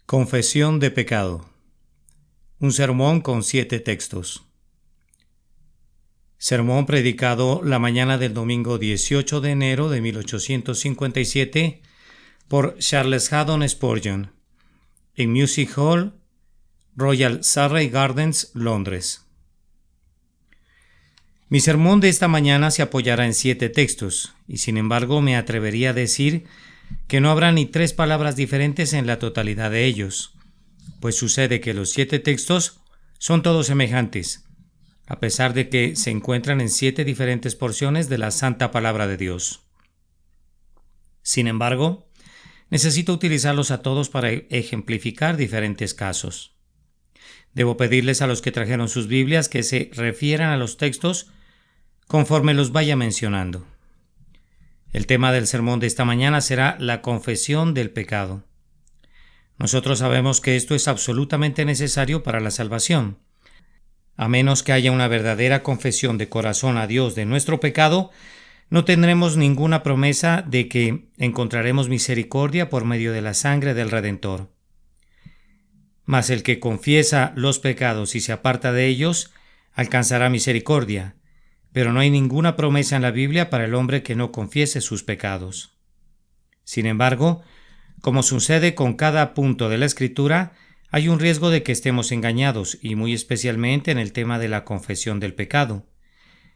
Confesión de pecado. Un sermón con 7 textos. Sermón predicado la mañana del domingo 18 de enero de 1857 por Charles Haddon Spurgeon en Music Hall, Royal Surrey Gardens, Londres. Mi sermón de esta mañana se apoyará en 7 textos, y sin embargo me atrevería a decir que no habrá ni 3 palabras diferentes en la totalidad de ellos, pues sucede que los 7 textos son todos semejantes, a pesar de que se encuentran en 7 diferentes porciones de la Santa Palabra de Dios. Sin embargo, necesito utilizarlos a todos para ejemplificar diferentes casos. Debo pedirles a los que trajeron sus Biblias que se refieran a los textos conforme los vaya mencionando. El tema del sermón de esta mañana será la confesión del pecado. Nosotros sabemos que esto es absolutamente necesario para la salvación. A menos que haya una verdadera confesión de corazón a Dios de nuestro pecado, no tendremos ninguna promesa de que encontraremos misericordia por medio de la sangre del Redentor. Mas el que confiesa los pecados y se aparta de ellos, alcanzará misericordia, pero no hay ninguna promesa en la Biblia para el hombre que no confiese sus pecados. Sin embargo, como sucede con cada punto de la Escritura, hay un riesgo de que estemos engañados, y muy especialmente en el tema de la confesión del pecado.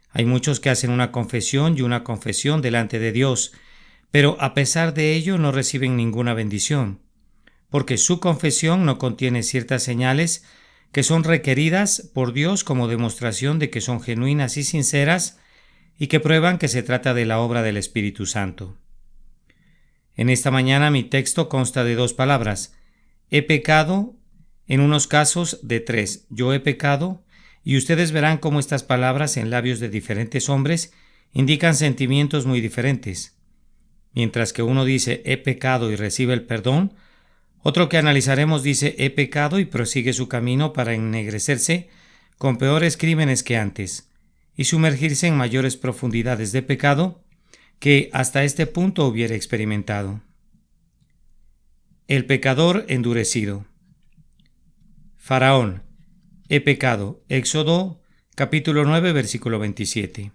Hay muchos que hacen una confesión y una confesión delante de Dios, pero a pesar de ello no reciben ninguna bendición, porque su confesión no contiene ciertas señales que son requeridas por Dios como demostración de que son genuinas y sinceras y que prueban que se trata de la obra del Espíritu Santo. En esta mañana mi texto consta de 2 palabras: he pecado, en unos casos de 3, yo he pecado, y ustedes verán cómo estas palabras en labios de diferentes hombres indican sentimientos muy diferentes. Mientras que uno dice he pecado y recibe el perdón, otro que analizaremos dice he pecado y prosigue su camino para ennegrecerse con peores crímenes que antes y sumergirse en mayores profundidades de pecado que hasta este punto hubiera experimentado. El pecador endurecido. Faraón, he pecado. Éxodo capítulo 9 versículo 27.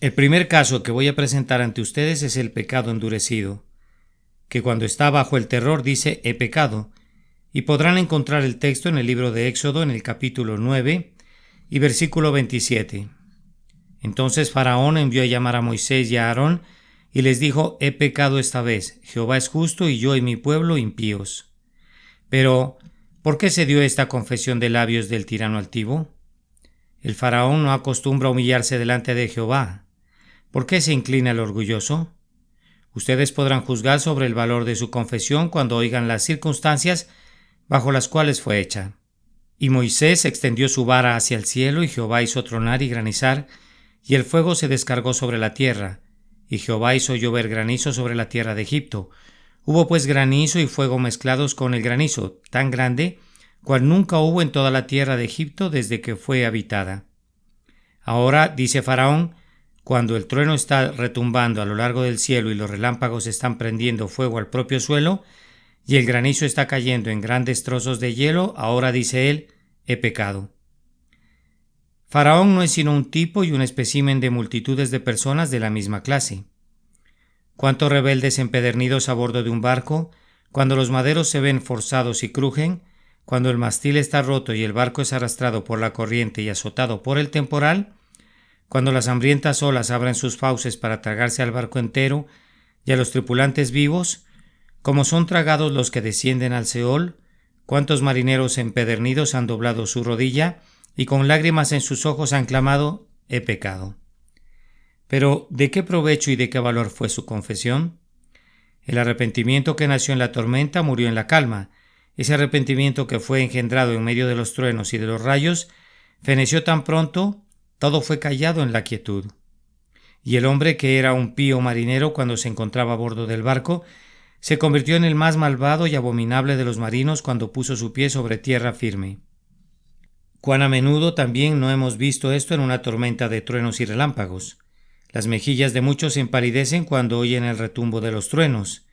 El primer caso que voy a presentar ante ustedes es el pecado endurecido, que cuando está bajo el terror dice he pecado, y podrán encontrar el texto en el libro de Éxodo en el capítulo 9 y versículo 27. Entonces Faraón envió a llamar a Moisés y a Aarón y les dijo: he pecado esta vez, Jehová es justo y yo y mi pueblo impíos. Pero, ¿por qué se dio esta confesión de labios del tirano altivo? El Faraón no acostumbra a humillarse delante de Jehová. ¿Por qué se inclina el orgulloso? Ustedes podrán juzgar sobre el valor de su confesión cuando oigan las circunstancias bajo las cuales fue hecha. Y Moisés extendió su vara hacia el cielo, y Jehová hizo tronar y granizar, y el fuego se descargó sobre la tierra, y Jehová hizo llover granizo sobre la tierra de Egipto. Hubo pues granizo y fuego mezclados con el granizo, tan grande cual nunca hubo en toda la tierra de Egipto desde que fue habitada. Ahora, dice Faraón, cuando el trueno está retumbando a lo largo del cielo y los relámpagos están prendiendo fuego al propio suelo, y el granizo está cayendo en grandes trozos de hielo, ahora dice él, he pecado. Faraón no es sino un tipo y un espécimen de multitudes de personas de la misma clase. ¿Cuántos rebeldes empedernidos a bordo de un barco, cuando los maderos se ven forzados y crujen, cuando el mástil está roto y el barco es arrastrado por la corriente y azotado por el temporal, cuando las hambrientas olas abren sus fauces para tragarse al barco entero y a los tripulantes vivos, como son tragados los que descienden al Seol? ¿Cuántos marineros empedernidos han doblado su rodilla y con lágrimas en sus ojos han clamado, he pecado? Pero, ¿de qué provecho y de qué valor fue su confesión? El arrepentimiento que nació en la tormenta murió en la calma. Ese arrepentimiento que fue engendrado en medio de los truenos y de los rayos feneció tan pronto, todo fue callado en la quietud. Y el hombre que era un pío marinero cuando se encontraba a bordo del barco, se convirtió en el más malvado y abominable de los marinos cuando puso su pie sobre tierra firme. Cuán a menudo también no hemos visto esto en una tormenta de truenos y relámpagos. Las mejillas de muchos se empalidecen cuando oyen el retumbo de los truenos.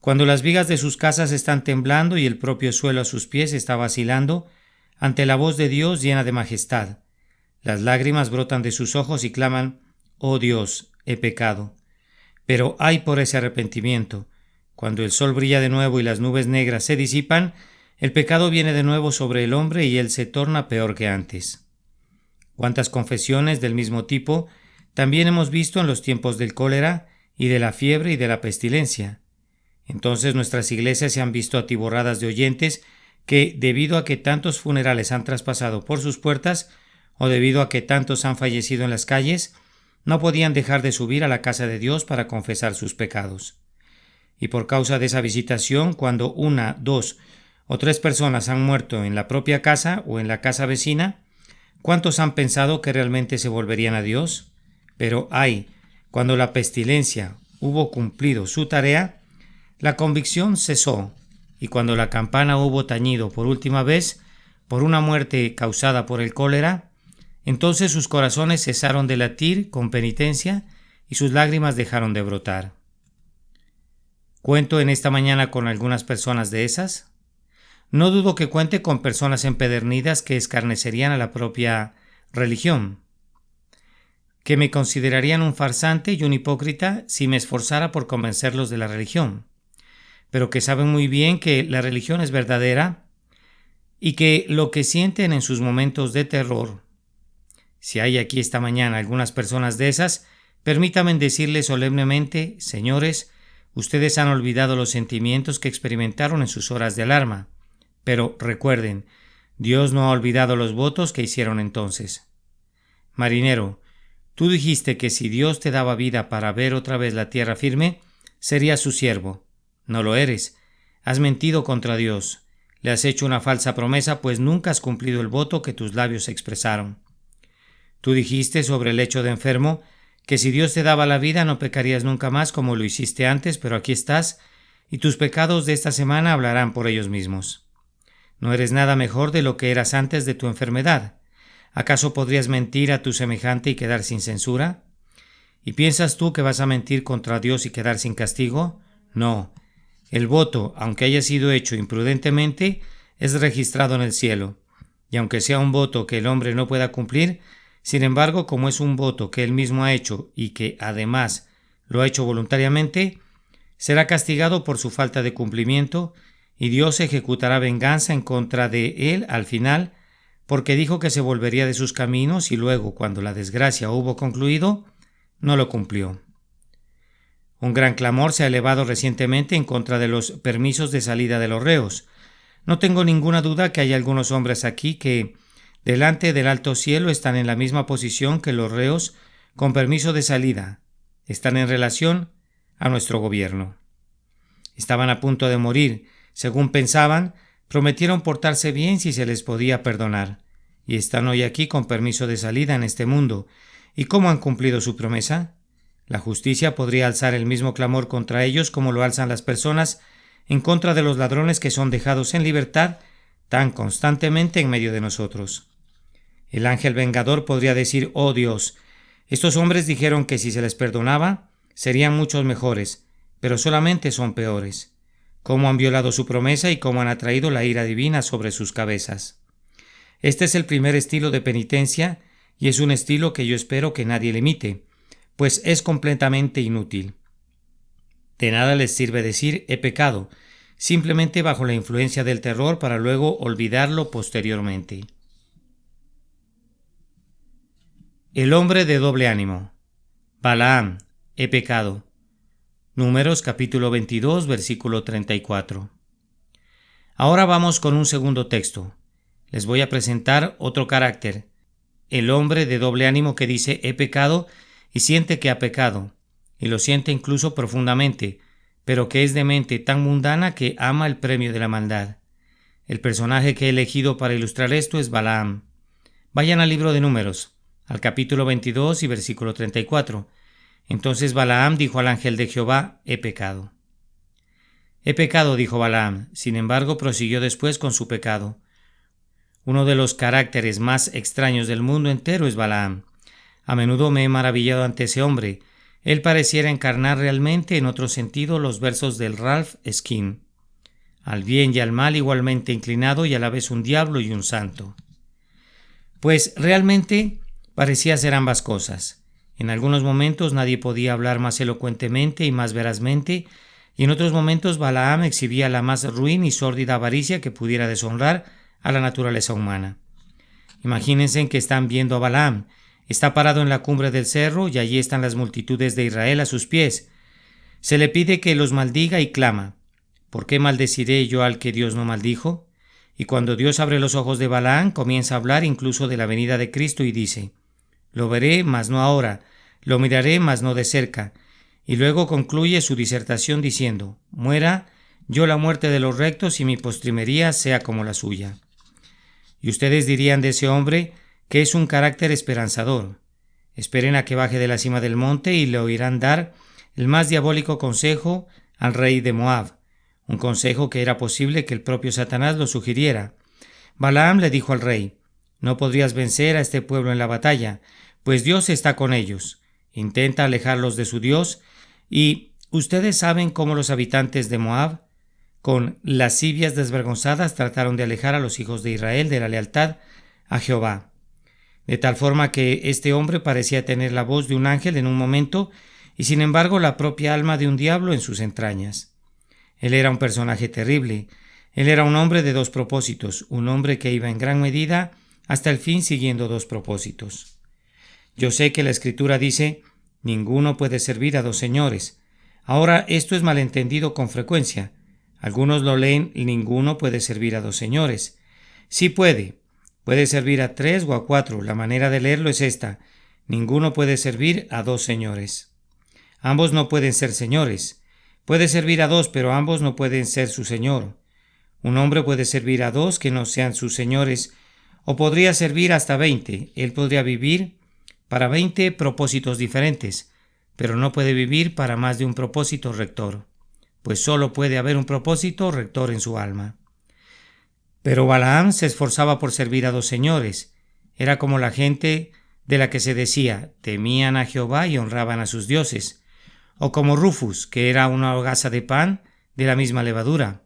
Cuando las vigas de sus casas están temblando y el propio suelo a sus pies está vacilando, ante la voz de Dios llena de majestad, las lágrimas brotan de sus ojos y claman: «Oh Dios, he pecado». Pero ay por ese arrepentimiento. Cuando el sol brilla de nuevo y las nubes negras se disipan, el pecado viene de nuevo sobre el hombre y él se torna peor que antes. ¿Cuántas confesiones del mismo tipo también hemos visto en los tiempos del cólera y de la fiebre y de la pestilencia? Entonces nuestras iglesias se han visto atiborradas de oyentes que, debido a que tantos funerales han traspasado por sus puertas, o debido a que tantos han fallecido en las calles, no podían dejar de subir a la casa de Dios para confesar sus pecados. Y por causa de esa visitación, cuando 1, 2 o 3 personas han muerto en la propia casa o en la casa vecina, ¿cuántos han pensado que realmente se volverían a Dios? Pero ay, cuando la pestilencia hubo cumplido su tarea, la convicción cesó, y cuando la campana hubo tañido por última vez por una muerte causada por el cólera, entonces sus corazones cesaron de latir con penitencia y sus lágrimas dejaron de brotar. ¿Cuento en esta mañana con algunas personas de esas? No dudo que cuente con personas empedernidas que escarnecerían a la propia religión, que me considerarían un farsante y un hipócrita si me esforzara por convencerlos de la religión, pero que saben muy bien que la religión es verdadera y que lo que sienten en sus momentos de terror. Si hay aquí esta mañana algunas personas de esas, permítanme decirles solemnemente: señores, ustedes han olvidado los sentimientos que experimentaron en sus horas de alarma. Pero recuerden, Dios no ha olvidado los votos que hicieron entonces. Marinero, tú dijiste que si Dios te daba vida para ver otra vez la tierra firme, serías su siervo. No lo eres. Has mentido contra Dios. Le has hecho una falsa promesa, pues nunca has cumplido el voto que tus labios expresaron. Tú dijiste sobre el lecho de enfermo que si Dios te daba la vida no pecarías nunca más como lo hiciste antes, pero aquí estás, y tus pecados de esta semana hablarán por ellos mismos. No eres nada mejor de lo que eras antes de tu enfermedad. ¿Acaso podrías mentir a tu semejante y quedar sin censura? ¿Y piensas tú que vas a mentir contra Dios y quedar sin castigo? No. El voto, aunque haya sido hecho imprudentemente, es registrado en el cielo, y aunque sea un voto que el hombre no pueda cumplir, sin embargo, como es un voto que él mismo ha hecho y que, además, lo ha hecho voluntariamente, será castigado por su falta de cumplimiento, y Dios ejecutará venganza en contra de él al final, porque dijo que se volvería de sus caminos y luego, cuando la desgracia hubo concluido, no lo cumplió. Un gran clamor se ha elevado recientemente en contra de los permisos de salida de los reos. No tengo ninguna duda que hay algunos hombres aquí que, delante del alto cielo, están en la misma posición que los reos con permiso de salida. Están en relación a nuestro gobierno. Estaban a punto de morir. Según pensaban, prometieron portarse bien si se les podía perdonar. Y están hoy aquí con permiso de salida en este mundo. ¿Y cómo han cumplido su promesa? La justicia podría alzar el mismo clamor contra ellos como lo alzan las personas en contra de los ladrones que son dejados en libertad tan constantemente en medio de nosotros. El ángel vengador podría decir: «Oh Dios, estos hombres dijeron que si se les perdonaba, serían muchos mejores, pero solamente son peores. Cómo han violado su promesa y cómo han atraído la ira divina sobre sus cabezas». Este es el primer estilo de penitencia y es un estilo que yo espero que nadie le imite, pues es completamente inútil. De nada les sirve decir «he pecado», simplemente bajo la influencia del terror para luego olvidarlo posteriormente. El hombre de doble ánimo. Balaam, he pecado. Números capítulo 22, versículo 34. Ahora vamos con un segundo texto. Les voy a presentar otro carácter. El hombre de doble ánimo que dice «he pecado» y siente que ha pecado, y lo siente incluso profundamente, pero que es de mente tan mundana que ama el premio de la maldad. El personaje que he elegido para ilustrar esto es Balaam. Vayan al libro de Números, al capítulo 22 y versículo 34. Entonces Balaam dijo al ángel de Jehová: «He pecado». «He pecado», dijo Balaam. Sin embargo, prosiguió después con su pecado. Uno de los caracteres más extraños del mundo entero es Balaam. A menudo me he maravillado ante ese hombre. Él pareciera encarnar realmente en otro sentido los versos del Ralph Skin. Al bien y al mal igualmente inclinado y a la vez un diablo y un santo. Pues realmente parecía ser ambas cosas. En algunos momentos nadie podía hablar más elocuentemente y más verazmente, y en otros momentos Balaam exhibía la más ruin y sórdida avaricia que pudiera deshonrar a la naturaleza humana. Imagínense que están viendo a Balaam. Está parado en la cumbre del cerro y allí están las multitudes de Israel a sus pies. Se le pide que los maldiga y clama: ¿por qué maldeciré yo al que Dios no maldijo? Y cuando Dios abre los ojos de Balaam, comienza a hablar incluso de la venida de Cristo y dice: lo veré, mas no ahora, lo miraré, mas no de cerca. Y luego concluye su disertación diciendo: muera yo la muerte de los rectos y mi postrimería sea como la suya. Y ustedes dirían de ese hombre que es un carácter esperanzador. Esperen a que baje de la cima del monte y le oirán dar el más diabólico consejo al rey de Moab, un consejo que era posible que el propio Satanás lo sugiriera. Balaam le dijo al rey: no podrías vencer a este pueblo en la batalla, pues Dios está con ellos. Intenta alejarlos de su Dios. Y ustedes saben cómo los habitantes de Moab, con lascivias desvergonzadas, trataron de alejar a los hijos de Israel de la lealtad a Jehová. De tal forma que este hombre parecía tener la voz de un ángel en un momento y sin embargo la propia alma de un diablo en sus entrañas. Él era un personaje terrible. Él era un hombre de dos propósitos, un hombre que iba en gran medida hasta el fin siguiendo dos propósitos. Yo sé que la Escritura dice: ninguno puede servir a dos señores. Ahora, esto es malentendido con frecuencia. Algunos lo leen: ninguno puede servir a dos señores. Sí puede servir a tres o a cuatro. La manera de leerlo es esta: ninguno puede servir a dos señores. Ambos no pueden ser señores. Puede servir a dos, pero ambos no pueden ser su señor. Un hombre puede servir a dos que no sean sus señores, o podría servir hasta 20. Él podría vivir para 20 propósitos diferentes, pero no puede vivir para más de un propósito rector, pues solo puede haber un propósito rector en su alma. Pero Balaam se esforzaba por servir a dos señores. Era como la gente de la que se decía: temían a Jehová y honraban a sus dioses, o como Rufus, que era una hogaza de pan de la misma levadura.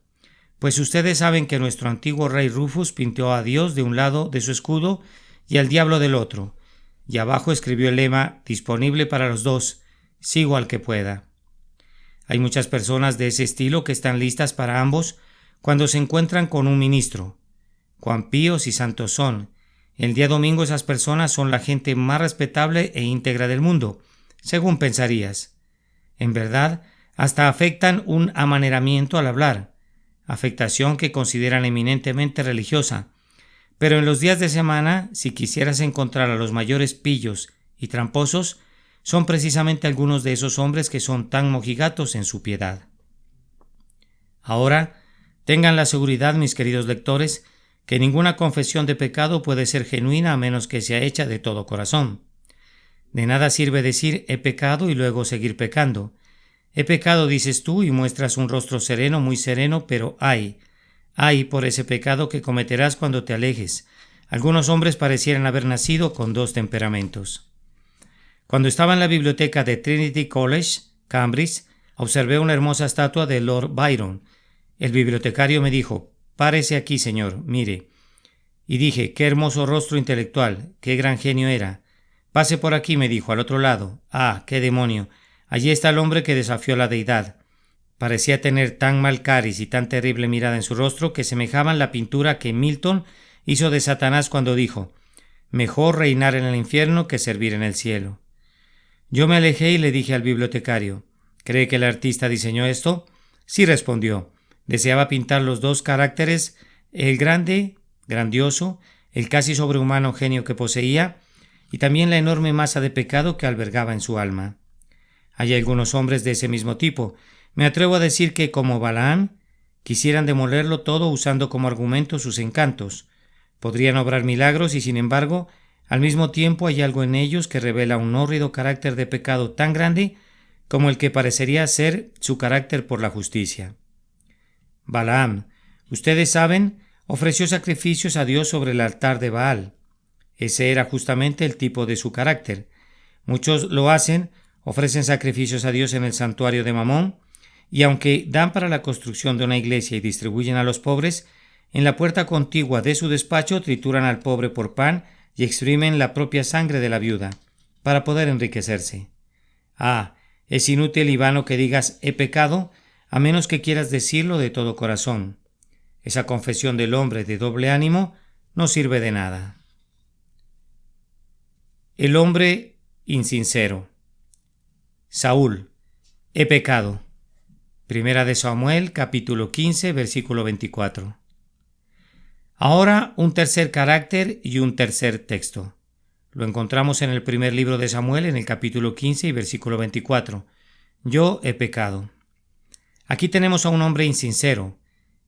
Pues ustedes saben que nuestro antiguo rey Rufus pintó a Dios de un lado de su escudo y al diablo del otro, y abajo escribió el lema: disponible para los dos, sigo al que pueda. Hay muchas personas de ese estilo que están listas para ambos cuando se encuentran con un ministro. Cuán píos y santos son. El día domingo esas personas son la gente más respetable e íntegra del mundo, según pensarías. En verdad, hasta afectan un amaneramiento al hablar, afectación que consideran eminentemente religiosa. Pero en los días de semana, si quisieras encontrar a los mayores pillos y tramposos, son precisamente algunos de esos hombres que son tan mojigatos en su piedad. Ahora, tengan la seguridad, mis queridos lectores, que ninguna confesión de pecado puede ser genuina a menos que sea hecha de todo corazón. De nada sirve decir he pecado y luego seguir pecando. He pecado, dices tú, y muestras un rostro sereno, muy sereno, pero ay por ese pecado que cometerás cuando te alejes. Algunos hombres parecieran haber nacido con dos temperamentos. Cuando estaba en la biblioteca de Trinity College, Cambridge, observé una hermosa estatua de Lord Byron. El bibliotecario me dijo: párese aquí, señor, mire. Y dije: qué hermoso rostro intelectual, qué gran genio era. Pase por aquí, me dijo, al otro lado. Ah, qué demonio. Allí está el hombre que desafió a la deidad. Parecía tener tan mal cariz y tan terrible mirada en su rostro que semejaban la pintura que Milton hizo de Satanás cuando dijo: mejor reinar en el infierno que servir en el cielo. Yo me alejé y le dije al bibliotecario: ¿cree que el artista diseñó esto? Sí, respondió. Deseaba pintar los dos caracteres, el grande, grandioso, el casi sobrehumano genio que poseía, y también la enorme masa de pecado que albergaba en su alma. Hay algunos hombres de ese mismo tipo. Me atrevo a decir que, como Balaam, quisieran demolerlo todo usando como argumento sus encantos. Podrían obrar milagros y, sin embargo, al mismo tiempo hay algo en ellos que revela un hórrido carácter de pecado tan grande como el que parecería ser su carácter por la justicia. Balaam, ustedes saben, ofreció sacrificios a Dios sobre el altar de Baal. Ese era justamente el tipo de su carácter. Muchos lo hacen ofrecen sacrificios a Dios en el santuario de Mamón, y aunque dan para la construcción de una iglesia y distribuyen a los pobres, en la puerta contigua de su despacho trituran al pobre por pan y exprimen la propia sangre de la viuda, para poder enriquecerse. Es inútil y vano que digas he pecado, a menos que quieras decirlo de todo corazón. Esa confesión del hombre de doble ánimo no sirve de nada. El hombre insincero. Saúl, he pecado. Primera de Samuel, capítulo 15, versículo 24. Ahora un tercer carácter y un tercer texto. Lo encontramos en el primer libro de Samuel, en el capítulo 15 y versículo 24. Yo he pecado. Aquí tenemos a un hombre insincero,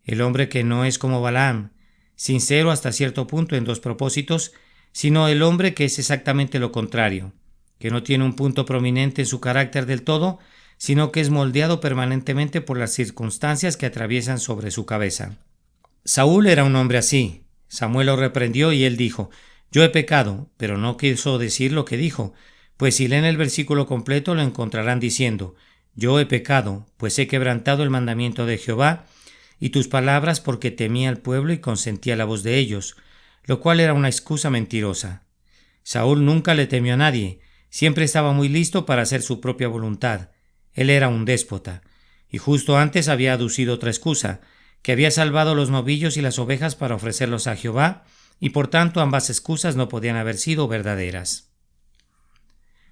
el hombre que no es como Balaam, sincero hasta cierto punto en dos propósitos, sino el hombre que es exactamente lo contrario, que no tiene un punto prominente en su carácter del todo, sino que es moldeado permanentemente por las circunstancias que atraviesan sobre su cabeza. Saúl era un hombre así. Samuel lo reprendió y él dijo, yo he pecado, pero no quiso decir lo que dijo, pues si leen el versículo completo lo encontrarán diciendo, yo he pecado, pues he quebrantado el mandamiento de Jehová y tus palabras porque temía al pueblo y consentía la voz de ellos, lo cual era una excusa mentirosa. Saúl nunca le temió a nadie, siempre estaba muy listo para hacer su propia voluntad. Él era un déspota, y justo antes había aducido otra excusa, que había salvado los novillos y las ovejas para ofrecerlos a Jehová, y por tanto ambas excusas no podían haber sido verdaderas.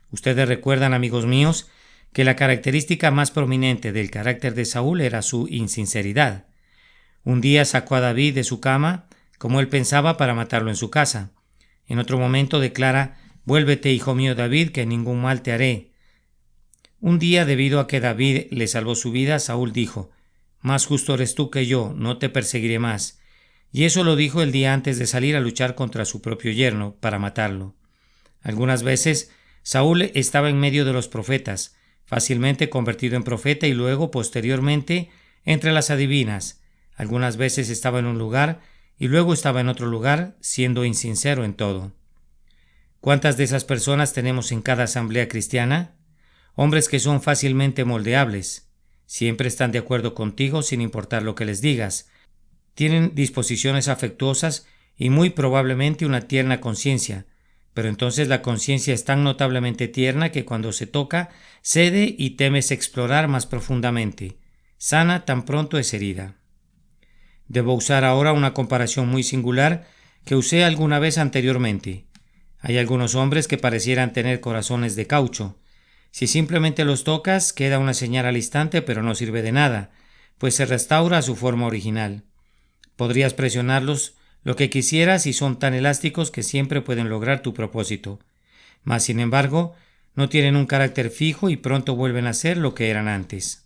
Ustedes recuerdan, amigos míos, que la característica más prominente del carácter de Saúl era su insinceridad. Un día sacó a David de su cama, como él pensaba, para matarlo en su casa. En otro momento declara, vuélvete, hijo mío David, que ningún mal te haré. Un día, debido a que David le salvó su vida, Saúl dijo, más justo eres tú que yo, no te perseguiré más. Y eso lo dijo el día antes de salir a luchar contra su propio yerno, para matarlo. Algunas veces, Saúl estaba en medio de los profetas, fácilmente convertido en profeta y luego, posteriormente, entre las adivinas. Algunas veces estaba en un lugar y luego estaba en otro lugar, siendo insincero en todo. ¿Cuántas de esas personas tenemos en cada asamblea cristiana? Hombres que son fácilmente moldeables. Siempre están de acuerdo contigo sin importar lo que les digas. Tienen disposiciones afectuosas y muy probablemente una tierna conciencia, pero entonces la conciencia es tan notablemente tierna que cuando se toca, cede y temes explorar más profundamente. Sana tan pronto es herida. Debo usar ahora una comparación muy singular que usé alguna vez anteriormente. Hay algunos hombres que parecieran tener corazones de caucho. Si simplemente los tocas, queda una señal al instante, pero no sirve de nada, pues se restaura a su forma original. Podrías presionarlos lo que quisieras y son tan elásticos que siempre pueden lograr tu propósito. Mas, sin embargo, no tienen un carácter fijo y pronto vuelven a ser lo que eran antes.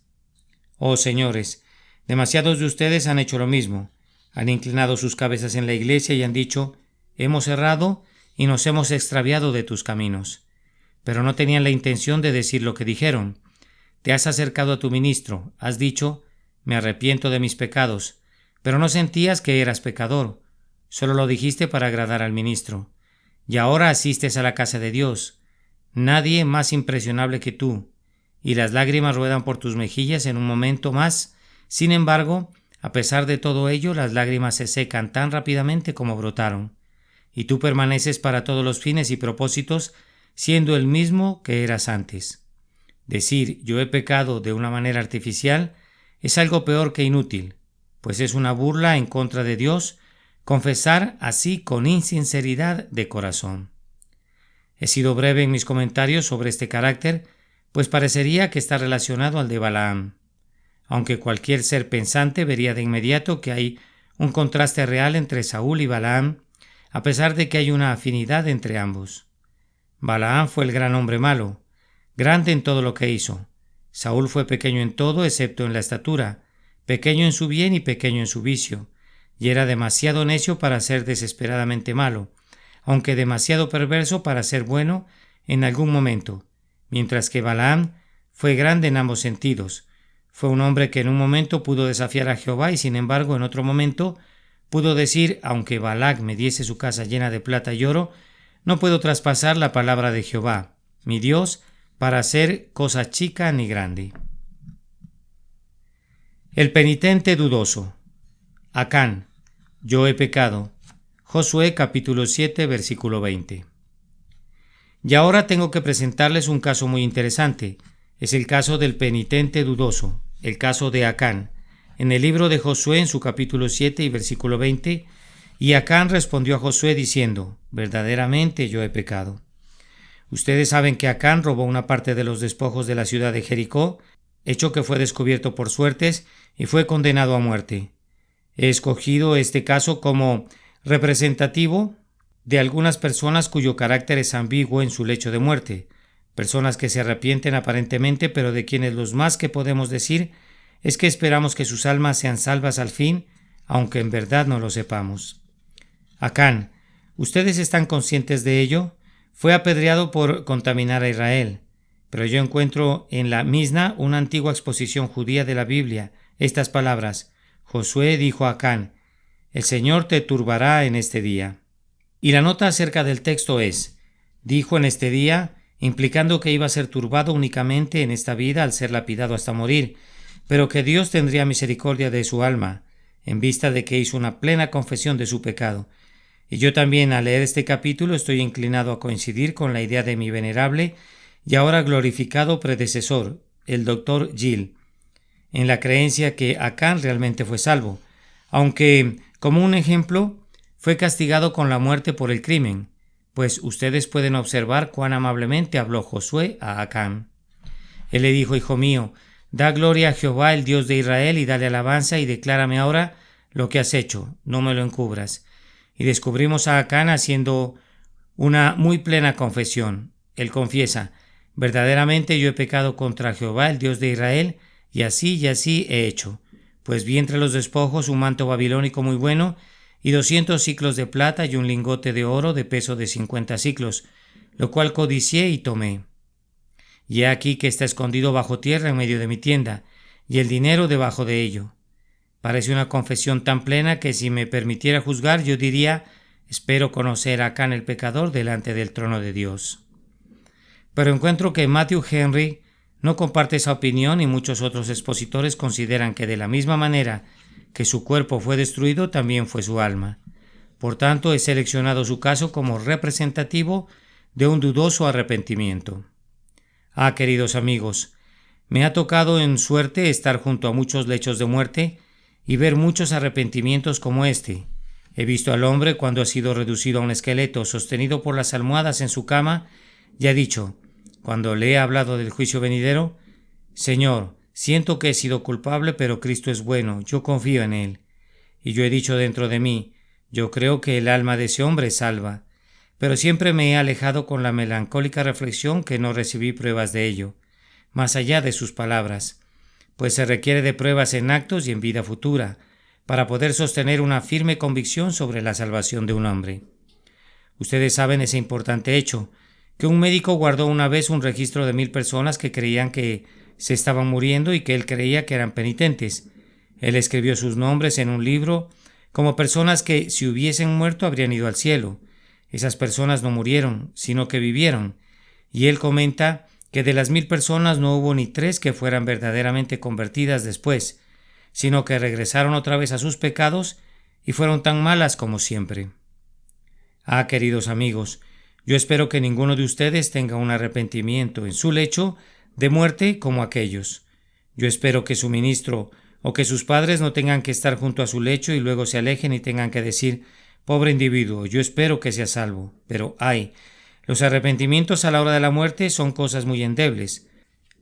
Oh señores, demasiados de ustedes han hecho lo mismo. Han inclinado sus cabezas en la iglesia y han dicho, hemos errado y nos hemos extraviado de tus caminos. Pero no tenían la intención de decir lo que dijeron. Te has acercado a tu ministro, has dicho, me arrepiento de mis pecados, pero no sentías que eras pecador. Solo lo dijiste para agradar al ministro. Y ahora asistes a la casa de Dios. Nadie más impresionable que tú. Y las lágrimas ruedan por tus mejillas en un momento más. Sin embargo, a pesar de todo ello, las lágrimas se secan tan rápidamente como brotaron. Y tú permaneces para todos los fines y propósitos, siendo el mismo que eras antes. Decir yo he pecado de una manera artificial es algo peor que inútil, pues es una burla en contra de Dios confesar así con insinceridad de corazón. He sido breve en mis comentarios sobre este carácter, pues parecería que está relacionado al de Balaam, aunque cualquier ser pensante vería de inmediato que hay un contraste real entre Saúl y Balaam, a pesar de que hay una afinidad entre ambos. Balaam fue el gran hombre malo, grande en todo lo que hizo. Saúl fue pequeño en todo excepto en la estatura, pequeño en su bien y pequeño en su vicio, y era demasiado necio para ser desesperadamente malo, aunque demasiado perverso para ser bueno en algún momento, mientras que Balaam fue grande en ambos sentidos. Fue un hombre que en un momento pudo desafiar a Jehová y sin embargo en otro momento pudo decir, aunque Balac me diese su casa llena de plata y oro, no puedo traspasar la palabra de Jehová, mi Dios, para hacer cosa chica ni grande. El penitente dudoso. Acán, yo he pecado. Josué capítulo 7 versículo 20. Y ahora tengo que presentarles un caso muy interesante. Es el caso del penitente dudoso, el caso de Acán. En el libro de Josué, en su capítulo 7 y versículo 20, y Acán respondió a Josué diciendo: verdaderamente yo he pecado. Ustedes saben que Acán robó una parte de los despojos de la ciudad de Jericó, hecho que fue descubierto por suertes y fue condenado a muerte. He escogido este caso como representativo de algunas personas cuyo carácter es ambiguo en su lecho de muerte, personas que se arrepienten aparentemente, pero de quienes lo más que podemos decir es que esperamos que sus almas sean salvas al fin, aunque en verdad no lo sepamos. Acán, ¿ustedes están conscientes de ello? Fue apedreado por contaminar a Israel, pero yo encuentro en la Misna, una antigua exposición judía de la Biblia, estas palabras: Josué dijo a Acán: el Señor te turbará en este día. Y la nota acerca del texto es: dijo en este día, implicando que iba a ser turbado únicamente en esta vida al ser lapidado hasta morir, pero que Dios tendría misericordia de su alma, en vista de que hizo una plena confesión de su pecado. Y yo también, al leer este capítulo, estoy inclinado a coincidir con la idea de mi venerable y ahora glorificado predecesor, el Dr. Gill, en la creencia que Acán realmente fue salvo, aunque, como un ejemplo, fue castigado con la muerte por el crimen, pues ustedes pueden observar cuán amablemente habló Josué a Acán. Él le dijo: hijo mío, da gloria a Jehová, el Dios de Israel, y dale alabanza, y declárame ahora lo que has hecho, no me lo encubras. Y descubrimos a Acán haciendo una muy plena confesión. Él confiesa: verdaderamente yo he pecado contra Jehová, el Dios de Israel, y así he hecho. Pues vi entre los despojos un manto babilónico muy bueno, y 200 siclos de plata y un lingote de oro de peso de 50 siclos, lo cual codicié y tomé. Y he aquí que está escondido bajo tierra en medio de mi tienda, y el dinero debajo de ello. Parece una confesión tan plena que, si me permitiera juzgar, yo diría: espero conocer a Acán el pecador delante del trono de Dios. Pero encuentro que Matthew Henry no comparte esa opinión, y muchos otros expositores consideran que de la misma manera que su cuerpo fue destruido, también fue su alma. Por tanto, he seleccionado su caso como representativo de un dudoso arrepentimiento. Queridos amigos, me ha tocado en suerte estar junto a muchos lechos de muerte y ver muchos arrepentimientos como este. He visto al hombre cuando ha sido reducido a un esqueleto, sostenido por las almohadas en su cama, y ha dicho, cuando le he hablado del juicio venidero: Señor, siento que he sido culpable, pero Cristo es bueno, yo confío en Él. Y yo he dicho dentro de mí: yo creo que el alma de ese hombre es salva, pero siempre me he alejado con la melancólica reflexión que no recibí pruebas de ello, más allá de sus palabras, pues se requiere de pruebas en actos y en vida futura, para poder sostener una firme convicción sobre la salvación de un hombre. Ustedes saben ese importante hecho, que un médico guardó una vez un registro de 1000 personas que creían que se estaban muriendo y que él creía que eran penitentes. Él escribió sus nombres en un libro como personas que, si hubiesen muerto, habrían ido al cielo. Esas personas no murieron, sino que vivieron. Y él comenta que de las 1000 personas no hubo ni 3 que fueran verdaderamente convertidas después, sino que regresaron otra vez a sus pecados y fueron tan malas como siempre. Queridos amigos, yo espero que ninguno de ustedes tenga un arrepentimiento en su lecho de muerte como aquellos. Yo espero que su ministro o que sus padres no tengan que estar junto a su lecho y luego se alejen y tengan que decir: pobre individuo, yo espero que sea salvo. Pero los arrepentimientos a la hora de la muerte son cosas muy endebles.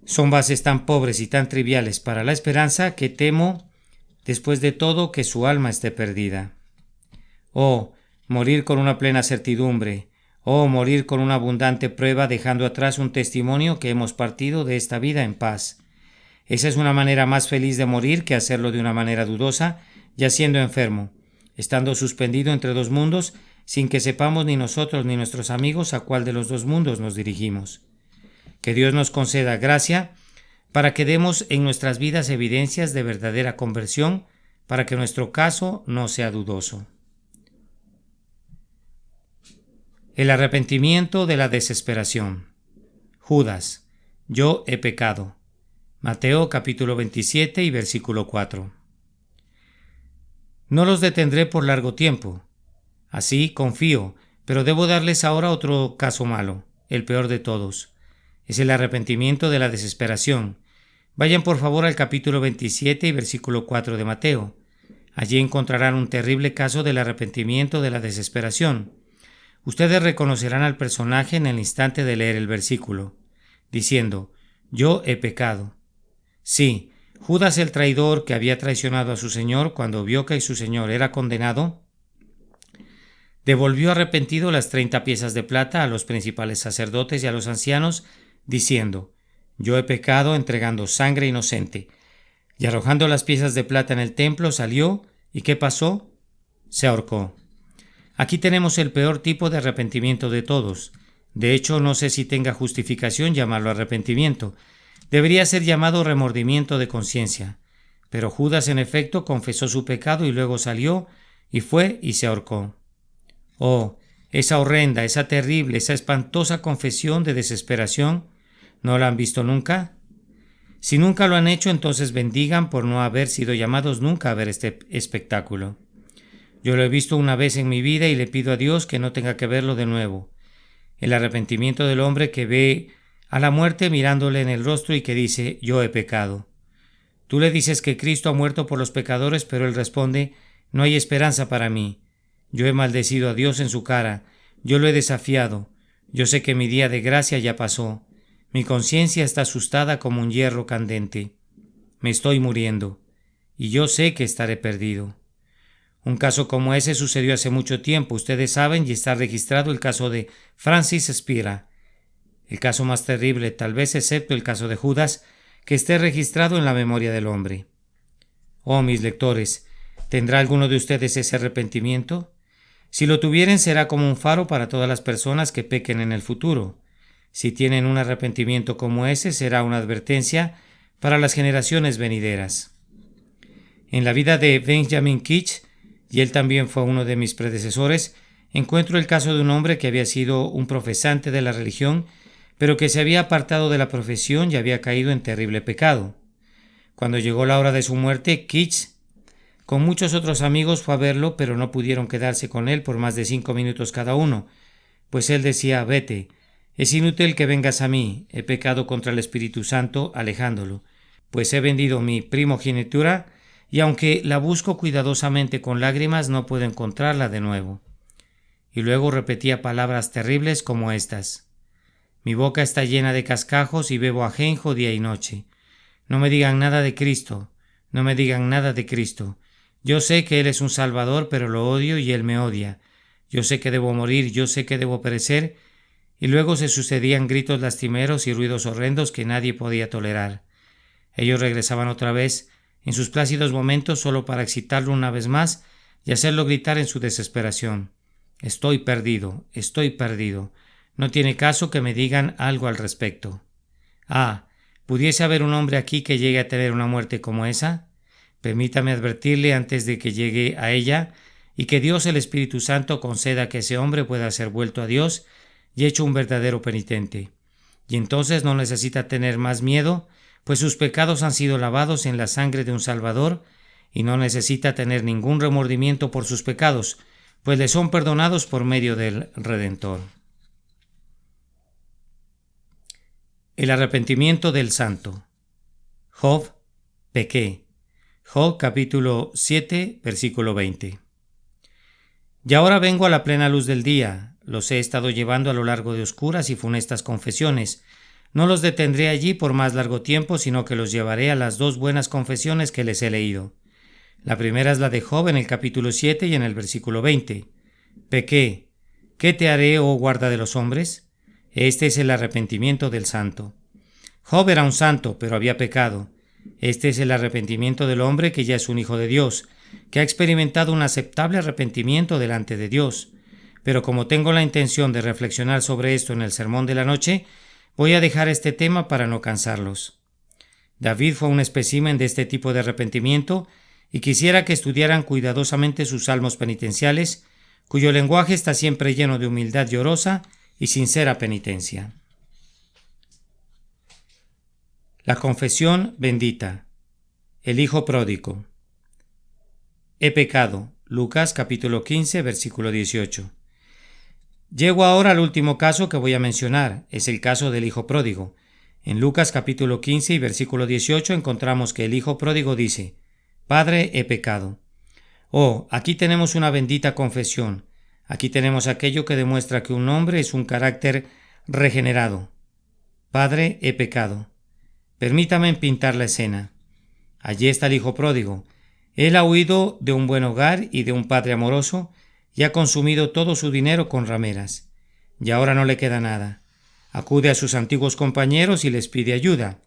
Son bases tan pobres y tan triviales para la esperanza que temo, después de todo, que su alma esté perdida. Morir con una plena certidumbre, morir con una abundante prueba, dejando atrás un testimonio que hemos partido de esta vida en paz. Esa es una manera más feliz de morir que hacerlo de una manera dudosa, ya siendo enfermo, estando suspendido entre dos mundos, sin que sepamos ni nosotros ni nuestros amigos a cuál de los dos mundos nos dirigimos. Que Dios nos conceda gracia para que demos en nuestras vidas evidencias de verdadera conversión, para que nuestro caso no sea dudoso. El arrepentimiento de la desesperación. Judas. yo he pecado. Mateo capítulo 27 y versículo 4. No los detendré por largo tiempo. Así confío, pero debo darles ahora otro caso malo, el peor de todos. Es el arrepentimiento de la desesperación. Vayan por favor al capítulo 27 y versículo 4 de Mateo. Allí encontrarán un terrible caso del arrepentimiento de la desesperación. Ustedes reconocerán al personaje en el instante de leer el versículo, diciendo, yo he pecado. Sí, Judas el traidor que había traicionado a su señor cuando vio que su señor era condenado, devolvió arrepentido las 30 piezas de plata a los principales sacerdotes y a los ancianos, diciendo, yo he pecado entregando sangre inocente. Y arrojando las piezas de plata en el templo salió, ¿y qué pasó? Se ahorcó. Aquí tenemos el peor tipo de arrepentimiento de todos. De hecho, no sé si tenga justificación llamarlo arrepentimiento. Debería ser llamado remordimiento de conciencia. Pero Judas en efecto confesó su pecado y luego salió y fue y se ahorcó. Oh, esa horrenda, esa terrible, esa espantosa confesión de desesperación, ¿no la han visto nunca? Si nunca lo han hecho, entonces bendigan por no haber sido llamados nunca a ver este espectáculo. Yo lo he visto una vez en mi vida y le pido a Dios que no tenga que verlo de nuevo. El arrepentimiento del hombre que ve a la muerte mirándole en el rostro y que dice, yo he pecado. Tú le dices que Cristo ha muerto por los pecadores, pero él responde, no hay esperanza para mí. Yo he maldecido a Dios en su cara, yo lo he desafiado, yo sé que mi día de gracia ya pasó, mi conciencia está asustada como un hierro candente. Me estoy muriendo, y yo sé que estaré perdido. Un caso como ese sucedió hace mucho tiempo, ustedes saben, y está registrado el caso de Francis Spira, el caso más terrible, tal vez excepto el caso de Judas, que esté registrado en la memoria del hombre. Oh, mis lectores, ¿tendrá alguno de ustedes ese arrepentimiento? Si lo tuvieren, será como un faro para todas las personas que pequen en el futuro. Si tienen un arrepentimiento como ese, será una advertencia para las generaciones venideras. En la vida de Benjamin Keach, y él también fue uno de mis predecesores, encuentro el caso de un hombre que había sido un profesante de la religión, pero que se había apartado de la profesión y había caído en terrible pecado. Cuando llegó la hora de su muerte, Keach, con muchos otros amigos, fue a verlo, pero no pudieron quedarse con él por más de 5 minutos cada uno, pues él decía, vete, es inútil que vengas a mí, he pecado contra el Espíritu Santo alejándolo, pues he vendido mi primogenitura y aunque la busco cuidadosamente con lágrimas no puedo encontrarla de nuevo. Y luego repetía palabras terribles como estas. Mi boca está llena de cascajos y bebo ajenjo día y noche. No me digan nada de Cristo, no me digan nada de Cristo. Yo sé que Él es un Salvador, pero lo odio y Él me odia. Yo sé que debo morir, yo sé que debo perecer. Y luego se sucedían gritos lastimeros y ruidos horrendos que nadie podía tolerar. Ellos regresaban otra vez en sus plácidos momentos solo para excitarlo una vez más y hacerlo gritar en su desesperación. Estoy perdido, no tiene caso que me digan algo al respecto. ¿Pudiese haber un hombre aquí que llegue a tener una muerte como esa? Permítame advertirle antes de que llegue a ella y que Dios el Espíritu Santo conceda que ese hombre pueda ser vuelto a Dios y hecho un verdadero penitente. Y entonces no necesita tener más miedo, pues sus pecados han sido lavados en la sangre de un Salvador, y no necesita tener ningún remordimiento por sus pecados, pues le son perdonados por medio del Redentor. El arrepentimiento del santo. Job, pequé. Job capítulo 7, versículo 20. Y ahora vengo a la plena luz del día, los he estado llevando a lo largo de oscuras y funestas confesiones. No los detendré allí por más largo tiempo, sino que los llevaré a las 2 buenas confesiones que les he leído. La primera es la de Job en el capítulo 7 y en el versículo 20. Pequé. ¿Qué te haré, oh guarda de los hombres? Este es el arrepentimiento del santo. Job era un santo, pero había pecado. Este es el arrepentimiento del hombre que ya es un hijo de Dios, que ha experimentado un aceptable arrepentimiento delante de Dios. Pero como tengo la intención de reflexionar sobre esto en el sermón de la noche, voy a dejar este tema para no cansarlos. David fue un espécimen de este tipo de arrepentimiento y quisiera que estudiaran cuidadosamente sus salmos penitenciales, cuyo lenguaje está siempre lleno de humildad llorosa y sincera penitencia. La confesión bendita. El hijo pródigo. He pecado. Lucas capítulo 15, versículo 18. Llego ahora al último caso que voy a mencionar. Es el caso del hijo pródigo. En Lucas capítulo 15 y versículo 18 encontramos que el hijo pródigo dice: Padre, he pecado. Oh, aquí tenemos una bendita confesión. Aquí tenemos aquello que demuestra que un hombre es un carácter regenerado. Padre, he pecado. Permítame pintar la escena. Allí está el hijo pródigo. Él ha huido de un buen hogar y de un padre amoroso y ha consumido todo su dinero con rameras. Y ahora no le queda nada. Acude a sus antiguos compañeros y les pide ayuda.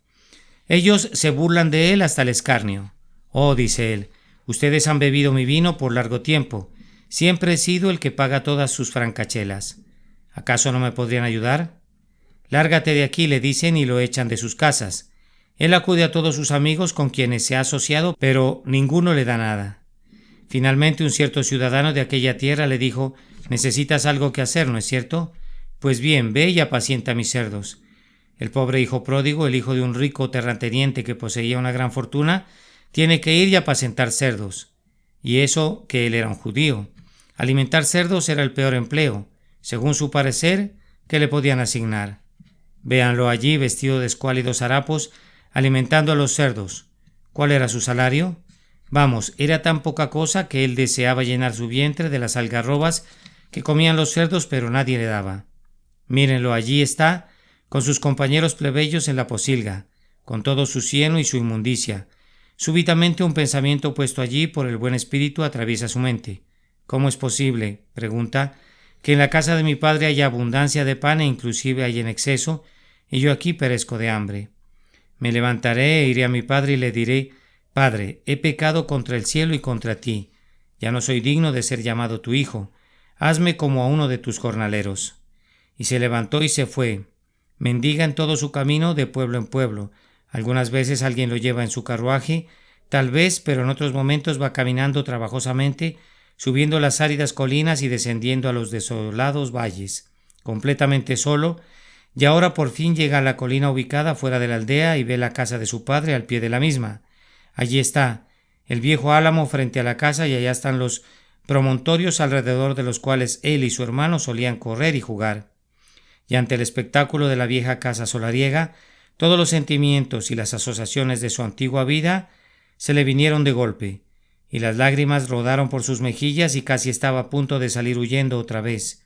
Ellos se burlan de él hasta el escarnio. Oh, dice él, ustedes han bebido mi vino por largo tiempo. Siempre he sido el que paga todas sus francachelas. ¿Acaso no me podrían ayudar? Lárgate de aquí, le dicen, y lo echan de sus casas. Él acude a todos sus amigos con quienes se ha asociado, pero ninguno le da nada. Finalmente un cierto ciudadano de aquella tierra le dijo: necesitas algo que hacer, ¿no es cierto? Pues bien, ve y apacienta mis cerdos. El pobre hijo pródigo, el hijo de un rico terrateniente que poseía una gran fortuna, tiene que ir y apacentar cerdos. Y eso que él era un judío. Alimentar cerdos era el peor empleo, según su parecer, que le podían asignar. Véanlo allí vestido de escuálidos harapos, alimentando a los cerdos. ¿Cuál era su salario? Vamos, era tan poca cosa que él deseaba llenar su vientre de las algarrobas que comían los cerdos, pero nadie le daba. Mírenlo, allí está, con sus compañeros plebeyos en la posilga, con todo su cieno y su inmundicia. Súbitamente un pensamiento puesto allí por el buen espíritu atraviesa su mente. ¿Cómo es posible, pregunta, que en la casa de mi padre haya abundancia de pan e inclusive hay en exceso, y yo aquí perezco de hambre? Me levantaré e iré a mi padre y le diré: Padre, he pecado contra el cielo y contra ti. Ya no soy digno de ser llamado tu hijo. Hazme como a uno de tus jornaleros. Y se levantó y se fue. Mendiga en todo su camino de pueblo en pueblo. Algunas veces alguien lo lleva en su carruaje, tal vez, pero en otros momentos va caminando trabajosamente, subiendo las áridas colinas y descendiendo a los desolados valles, completamente solo. Y ahora por fin llega a la colina ubicada fuera de la aldea y ve la casa de su padre al pie de la misma. Allí está el viejo álamo frente a la casa y allá están los promontorios alrededor de los cuales él y su hermano solían correr y jugar. Y ante el espectáculo de la vieja casa solariega, todos los sentimientos y las asociaciones de su antigua vida se le vinieron de golpe, y las lágrimas rodaron por sus mejillas y casi estaba a punto de salir huyendo otra vez.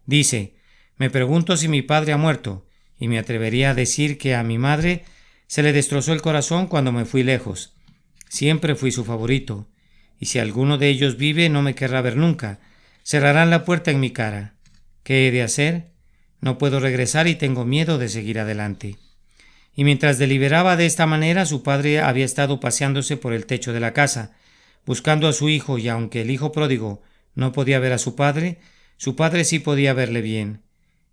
Dice: me pregunto si mi padre ha muerto, y me atrevería a decir que a mi madre se le destrozó el corazón cuando me fui lejos. Siempre fui su favorito, y si alguno de ellos vive no me querrá ver nunca. Cerrarán la puerta en mi cara. ¿Qué he de hacer? No puedo regresar y tengo miedo de seguir adelante. Y mientras deliberaba de esta manera, su padre había estado paseándose por el techo de la casa, buscando a su hijo, y aunque el hijo pródigo no podía ver a su padre sí podía verle bien.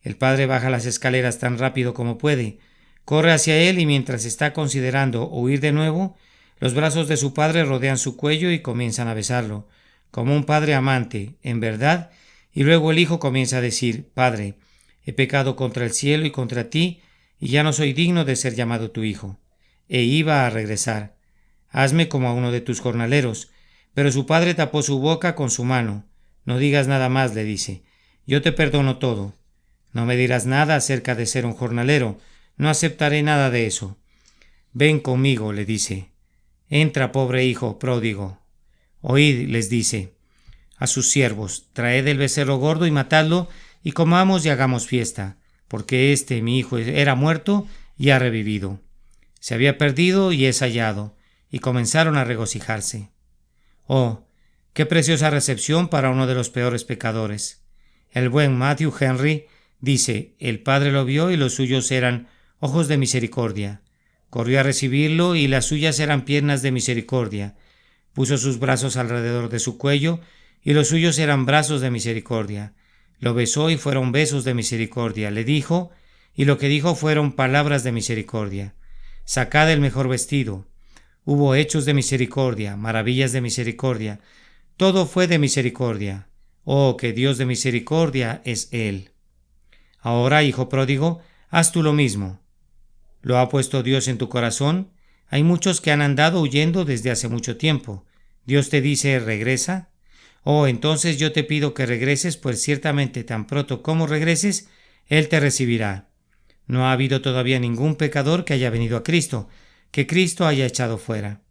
El padre baja las escaleras tan rápido como puede, corre hacia él y mientras está considerando huir de nuevo, los brazos de su padre rodean su cuello y comienzan a besarlo, como un padre amante, en verdad, y luego el hijo comienza a decir: Padre, he pecado contra el cielo y contra ti, y ya no soy digno de ser llamado tu hijo. E iba a regresar. Hazme como a uno de tus jornaleros. Pero su padre tapó su boca con su mano. No digas nada más, le dice. Yo te perdono todo. No me dirás nada acerca de ser un jornalero. No aceptaré nada de eso. Ven conmigo, le dice. Entra, pobre hijo pródigo. Oíd, les dice a sus siervos: traed el becerro gordo y matadlo, y comamos y hagamos fiesta, porque mi hijo, era muerto y ha revivido. Se había perdido y es hallado. Y comenzaron a regocijarse. Oh, qué preciosa recepción para uno de los peores pecadores. El buen Matthew Henry dice: el padre lo vio y los suyos eran ojos de misericordia. Corrió a recibirlo y las suyas eran piernas de misericordia. Puso sus brazos alrededor de su cuello y los suyos eran brazos de misericordia. Lo besó y fueron besos de misericordia. Le dijo, y lo que dijo fueron palabras de misericordia. Sacad el mejor vestido. Hubo hechos de misericordia, maravillas de misericordia. Todo fue de misericordia. Oh, que Dios de misericordia es Él. Ahora, hijo pródigo, haz tú lo mismo. ¿Lo ha puesto Dios en tu corazón? Hay muchos que han andado huyendo desde hace mucho tiempo. Dios te dice, ¿regresa? Oh, entonces yo te pido que regreses, pues ciertamente tan pronto como regreses, Él te recibirá. No ha habido todavía ningún pecador que haya venido a Cristo, que Cristo haya echado fuera.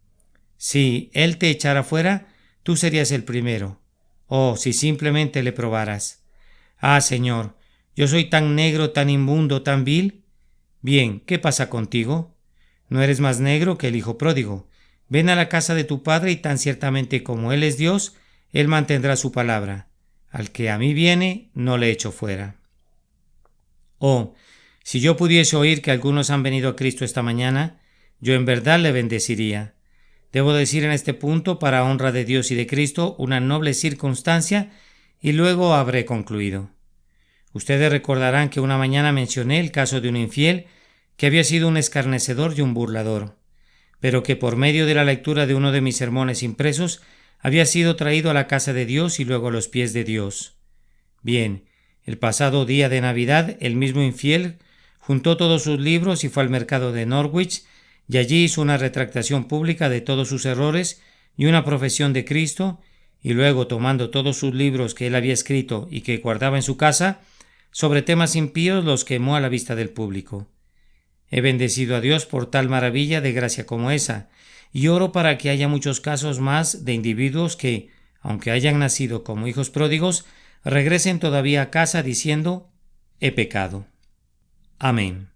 Si Él te echara fuera, tú serías el primero. Oh, si simplemente le probaras. Ah, Señor, yo soy tan negro, tan inmundo, tan vil. Bien, ¿qué pasa contigo? No eres más negro que el hijo pródigo. Ven a la casa de tu padre y tan ciertamente como Él es Dios, Él mantendrá su palabra. Al que a mí viene, no le echo fuera. Oh, si yo pudiese oír que algunos han venido a Cristo esta mañana, yo en verdad le bendeciría. Debo decir en este punto, para honra de Dios y de Cristo, una noble circunstancia, y luego habré concluido. Ustedes recordarán que una mañana mencioné el caso de un infiel que había sido un escarnecedor y un burlador, pero que por medio de la lectura de uno de mis sermones impresos había sido traído a la casa de Dios y luego a los pies de Dios. Bien, el pasado día de Navidad, el mismo infiel juntó todos sus libros y fue al mercado de Norwich, y allí hizo una retractación pública de todos sus errores y una profesión de Cristo, y luego, tomando todos sus libros que él había escrito y que guardaba en su casa, sobre temas impíos los quemó a la vista del público. He bendecido a Dios por tal maravilla de gracia como esa, y oro para que haya muchos casos más de individuos que, aunque hayan nacido como hijos pródigos, regresen todavía a casa diciendo, he pecado. Amén.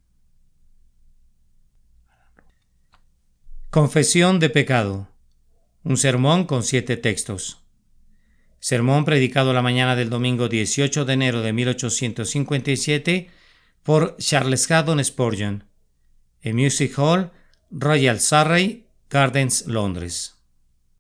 Confesión de pecado. Un sermón con 7 textos. Sermón predicado la mañana del domingo 18 de enero de 1857 por Charles Haddon Spurgeon, en Music Hall, Royal Surrey Gardens, Londres.